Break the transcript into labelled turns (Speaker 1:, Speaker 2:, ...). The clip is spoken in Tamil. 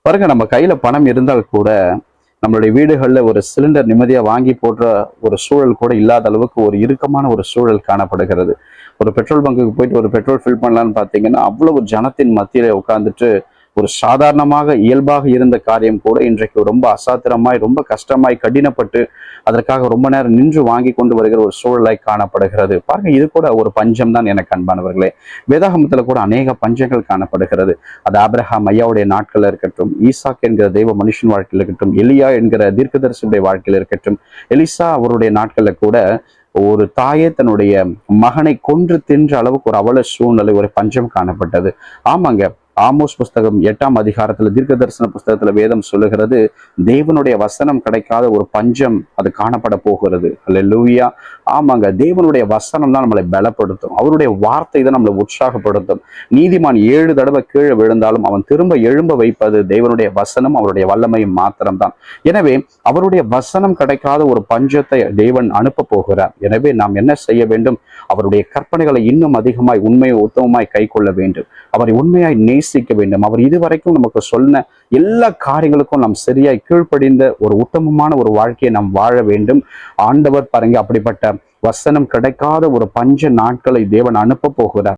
Speaker 1: பாருங்க, நம்ம கையில பணம் இருந்தால் கூட நம்மளுடைய வீடுகள்ல ஒரு சிலிண்டர் நிம்மதியா வாங்கி போடுற ஒரு சூழல் கூட இல்லாத அளவுக்கு ஒரு இறுக்கமான ஒரு சூழல் காணப்படுகிறது. ஒரு பெட்ரோல் பங்குக்கு போயிட்டு ஒரு பெட்ரோல் ஃபில் பண்ணலான்னு பார்த்தீங்கன்னா, அவ்வளவு ஜனத்தின் மத்தியில உட்கார்ந்துட்டு ஒரு சாதாரணமாக இயல்பாக இருந்த காரியம் கூட இன்றைக்கு ரொம்ப அசாத்திரமாய், ரொம்ப கஷ்டமாய், கடினப்பட்டு அதற்காக ரொம்ப நேரம் நின்று வாங்கி கொண்டு வருகிற ஒரு சூழலாய் காணப்படுகிறது. பாருங்க, இது கூட ஒரு பஞ்சம் தான் எனக்கு அன்பானவர்களே. வேதாகமத்துல கூட அநேக பஞ்சங்கள் காணப்படுகிறது. அது ஆபிரகாம் ஐயாவுடைய நாட்கள்ல இருக்கட்டும், ஈசாக் என்கிற தெய்வ மனுஷன் வாழ்க்கையில் இருக்கட்டும், எலியா என்கிற தீர்க்கதரிசியுடைய வாழ்க்கையில் இருக்கட்டும், எலிசா அவருடைய நாட்கள்ல கூட ஒரு தாயே தன்னுடைய மகனை கொன்று தின்ற அளவுக்கு ஒரு அவல சூழ்நிலை, ஒரு பஞ்சம் காணப்பட்டது. ஆமாங்க, ஆமோஸ் புஸ்தகம் 8ஆம் அதிகாரத்துல, தீர்க்க தரிசன புஸ்தகத்துல வேதம் சொல்லுகிறது, தேவனுடைய வசனம் கிடைக்காத ஒரு பஞ்சம் அது காணப்பட போகிறது. அல்லேலூயா. ஆமாங்க, தேவனுடைய வசனம் தான் நம்மளை பலப்படுத்தும். அவருடைய வார்த்தை தான் நம்மளை உற்சாகப்படுத்தும். நீதிமான் 7 தடவை கீழே விழுந்தாலும் அவன் திரும்ப எழும்ப வைப்பது தேவனுடைய வசனம், அவருடைய வல்லமையும் மாத்திரம்தான். எனவே அவருடைய வசனம் கிடைக்காத ஒரு பஞ்சத்தை தேவன் அனுப்ப போகிறார். எனவே நாம் என்ன செய்ய வேண்டும்? அவருடைய கற்பனைகளை இன்னும் அதிகமாய், உண்மையை உத்தமமாய் கை கொள்ள வேண்டும். அவரை உண்மையாய் நேசிக்க வேண்டும். அவர் இதுவரைக்கும் நமக்கு சொன்ன எல்லா காரியங்களுக்கும் நாம் சரியாய் கீழ்ப்படிந்த ஒரு உத்தமமான ஒரு வாழ்க்கையை நாம் வாழ வேண்டும். ஆண்டவர் பாருங்க, அப்படிப்பட்ட வசனம் கிடைக்காத ஒரு பஞ்ச நாட்களை தேவன் அனுப்ப போகிறார்.